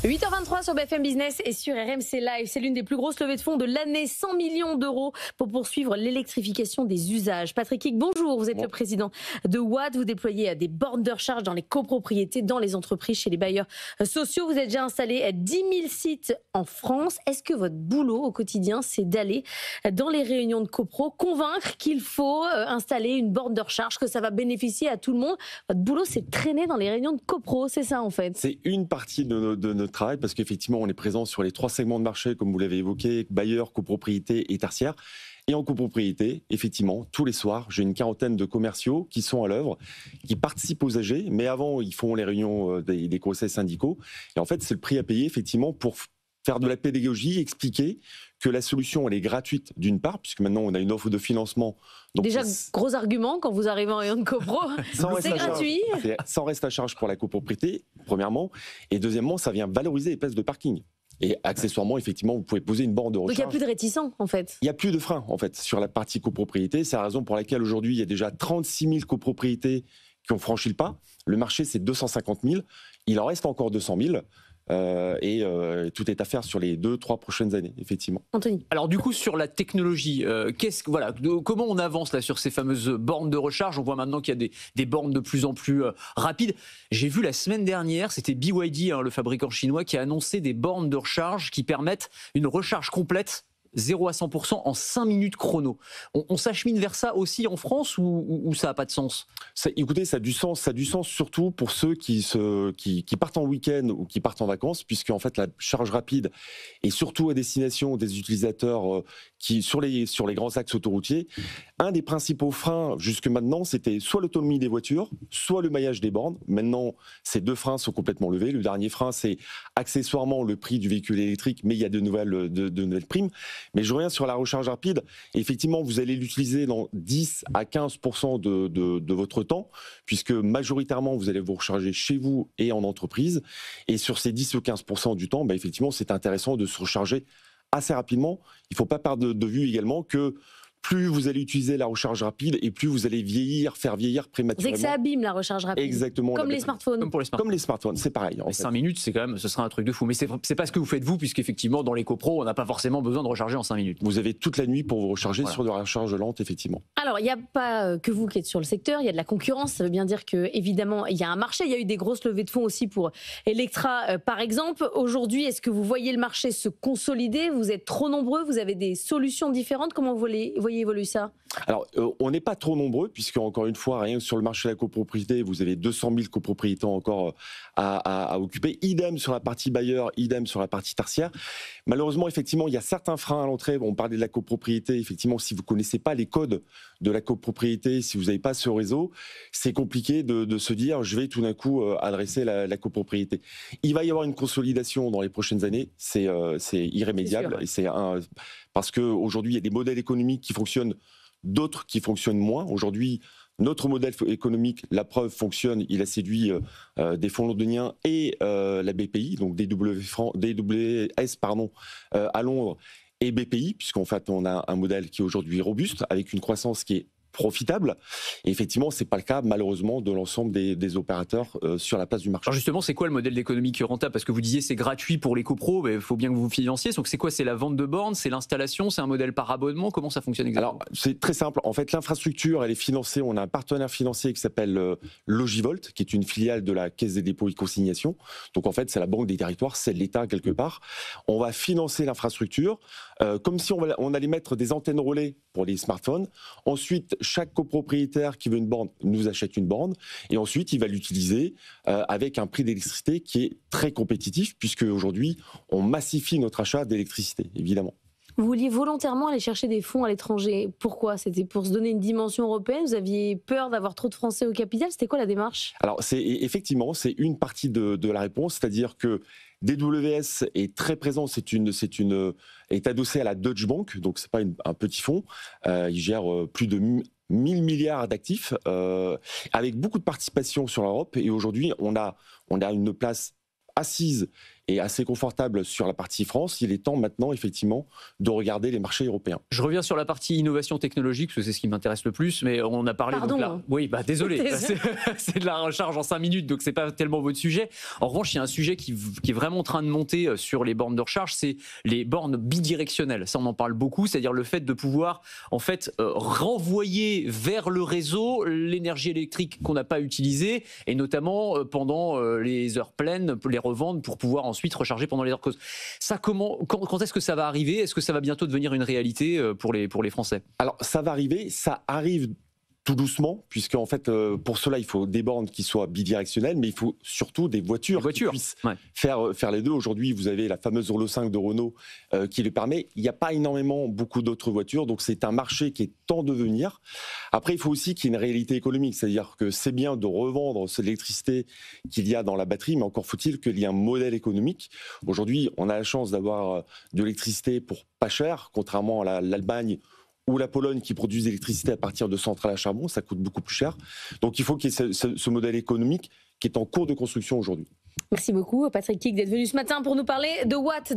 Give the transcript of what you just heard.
8h23 sur BFM Business et sur RMC Live. C'est l'une des plus grosses levées de fonds de l'année, 100 millions d'euros pour poursuivre l'électrification des usages. Patrick Hick, bonjour. Vous êtes le président de Watt. Vous déployez des bornes de recharge dans les copropriétés, dans les entreprises, chez les bailleurs sociaux. Vous êtes déjà installé à 10 000 sites en France. Est-ce que votre boulot au quotidien, c'est d'aller dans les réunions de copro, convaincre qu'il faut installer une borne de recharge, que ça va bénéficier à tout le monde? Votre boulot, c'est de traîner dans les réunions de copro, c'est ça en fait? C'est une partie de notre travail, parce qu'effectivement, on est présent sur les 3 segments de marché, comme vous l'avez évoqué, bailleurs, copropriété et tertiaire. Et en copropriété, effectivement, tous les soirs, j'ai une quarantaine de commerciaux qui sont à l'œuvre, qui participent aux AG, mais avant, ils font les réunions des conseils syndicaux. Et en fait, c'est le prix à payer, effectivement, pour faire de la pédagogie, expliquer que la solution, elle est gratuite d'une part, puisque maintenant, on a une offre de financement. Donc déjà, gros argument quand vous arrivez en rayon de copro, c'est gratuit. Sans reste à charge pour la copropriété, premièrement. Et deuxièmement, ça vient valoriser les places de parking. Et accessoirement, effectivement, vous pouvez poser une borne de recharge. Donc il n'y a plus de réticents, en fait. Il n'y a plus de frein, en fait, sur la partie copropriété. C'est la raison pour laquelle aujourd'hui, il y a déjà 36 000 copropriétés qui ont franchi le pas. Le marché, c'est 250 000. Il en reste encore 200 000. Et tout est à faire sur les 2-3 prochaines années, effectivement. Anthony. Alors du coup, sur la technologie, comment on avance là sur ces fameuses bornes de recharge? On voit maintenant qu'il y a des bornes de plus en plus rapides. J'ai vu la semaine dernière, c'était BYD, le fabricant chinois, qui a annoncé des bornes de recharge qui permettent une recharge complète 0 à 100% en 5 minutes chrono. On s'achemine vers ça aussi en France ou ça n'a pas de sens? Écoutez, ça a du sens surtout pour ceux qui partent en week-end ou qui partent en vacances, puisque en fait la charge rapide est surtout à destination des utilisateurs sur les grands axes autoroutiers. Un des principaux freins jusque maintenant, c'était soit l'autonomie des voitures, soit le maillage des bornes. Maintenant, ces 2 freins sont complètement levés. Le dernier frein, c'est accessoirement le prix du véhicule électrique, mais il y a de nouvelles primes. Mais je reviens sur la recharge rapide. Effectivement, vous allez l'utiliser dans 10 à 15% de votre temps, puisque majoritairement, vous allez vous recharger chez vous et en entreprise. Et sur ces 10 ou 15% du temps, effectivement, c'est intéressant de se recharger assez rapidement. Il ne faut pas perdre de vue également que plus vous allez utiliser la recharge rapide et plus vous allez faire vieillir prématurément. C'est que ça abîme la recharge rapide. Exactement. Comme les smartphones. Comme les smartphones, c'est pareil. Les 5 minutes, c'est quand même, ce sera un truc de fou. Mais c'est pas ce que vous faites vous, puisqu'effectivement, dans les copros, on n'a pas forcément besoin de recharger en 5 minutes. Vous avez toute la nuit pour vous recharger sur de la recharge lente, effectivement. Alors, il n'y a pas que vous qui êtes sur le secteur, il y a de la concurrence. Ça veut bien dire qu'évidemment, il y a un marché. Il y a eu des grosses levées de fonds aussi pour Electra, par exemple. Aujourd'hui, est-ce que vous voyez le marché se consolider? Vous êtes trop nombreux? Vous avez des solutions différentes? Comment vous voyez évoluer ça? Alors, on n'est pas trop nombreux, puisque, encore une fois, rien que sur le marché de la copropriété, vous avez 200 000 copropriétés encore à occuper. Idem sur la partie bailleur, idem sur la partie tertiaire. Malheureusement, effectivement, il y a certains freins à l'entrée. On parlait de la copropriété. Effectivement, si vous ne connaissez pas les codes de la copropriété, si vous n'avez pas ce réseau, c'est compliqué de se dire je vais tout d'un coup adresser la copropriété. Il va y avoir une consolidation dans les prochaines années. C'est irrémédiable. Parce qu'aujourd'hui, il y a des modèles économiques qui fonctionnent, d'autres qui fonctionnent moins. Aujourd'hui, notre modèle économique, la preuve, fonctionne. Il a séduit des fonds londoniens et la BPI, donc DWS à Londres, et BPI, puisqu'en fait, on a un modèle qui est aujourd'hui robuste, avec une croissance qui est profitable. Et effectivement, ce n'est pas le cas, malheureusement, de l'ensemble des opérateurs sur la place du marché. Alors justement, c'est quoi le modèle d'économie qui est rentable? Parce que vous disiez c'est gratuit pour les copros, mais il faut bien que vous vous financiez. Donc c'est quoi? C'est la vente de bornes? C'est l'installation? C'est un modèle par abonnement? Comment ça fonctionne exactement? Alors, c'est très simple. En fait, l'infrastructure, elle est financée. On a un partenaire financier qui s'appelle Logivolt, qui est une filiale de la Caisse des dépôts et consignations. Donc en fait, c'est la banque des territoires, c'est l'État quelque part. On va financer l'infrastructure comme si on allait mettre des antennes relais pour les smartphones. Ensuite, chaque copropriétaire qui veut une borne nous achète une borne et ensuite il va l'utiliser avec un prix d'électricité qui est très compétitif, puisque aujourd'hui on massifie notre achat d'électricité, évidemment. Vous vouliez volontairement aller chercher des fonds à l'étranger. Pourquoi? C'était pour se donner une dimension européenne? Vous aviez peur d'avoir trop de Français au capital? C'était quoi la démarche? Alors effectivement, c'est une partie de la réponse, c'est-à-dire que DWS est très présent, est adossé à la Deutsche Bank, donc c'est pas un petit fonds. Il gère plus de 1000 milliards d'actifs, avec beaucoup de participation sur l'Europe. Et aujourd'hui, on a une place assise est assez confortable sur la partie France. Il est temps maintenant, effectivement, de regarder les marchés européens. Je reviens sur la partie innovation technologique, parce que c'est ce qui m'intéresse le plus, mais on a parlé... Pardon. Donc là, oui, désolé, c'est de la recharge en 5 minutes, donc c'est pas tellement votre sujet. En revanche, il y a un sujet qui est vraiment en train de monter sur les bornes de recharge, c'est les bornes bidirectionnelles. Ça, on en parle beaucoup, c'est-à-dire le fait de pouvoir, en fait, renvoyer vers le réseau l'énergie électrique qu'on n'a pas utilisée, et notamment pendant les heures pleines, les revendre pour pouvoir ensuite recharger pendant les heures creuses. Ça, quand est-ce que ça va arriver? Est-ce que ça va bientôt devenir une réalité pour les Français? Alors, ça va arriver, ça arrive tout doucement, puisque en fait, pour cela, il faut des bornes qui soient bidirectionnelles, mais il faut surtout des voitures qui puissent faire les deux. Aujourd'hui, vous avez la fameuse Renault 5 de Renault qui le permet. Il n'y a pas beaucoup d'autres voitures, donc c'est un marché qui est en devenir. Après, il faut aussi qu'il y ait une réalité économique, c'est-à-dire que c'est bien de revendre cette électricité qu'il y a dans la batterie, mais encore faut-il qu'il y ait un modèle économique. Aujourd'hui, on a la chance d'avoir de l'électricité pour pas cher, contrairement à l'Allemagne ou la Pologne qui produisent l'électricité à partir de centrales à charbon, ça coûte beaucoup plus cher. Donc il faut qu'il y ait ce modèle économique qui est en cours de construction aujourd'hui. Merci beaucoup Patrick Quick d'être venu ce matin pour nous parler de Watt.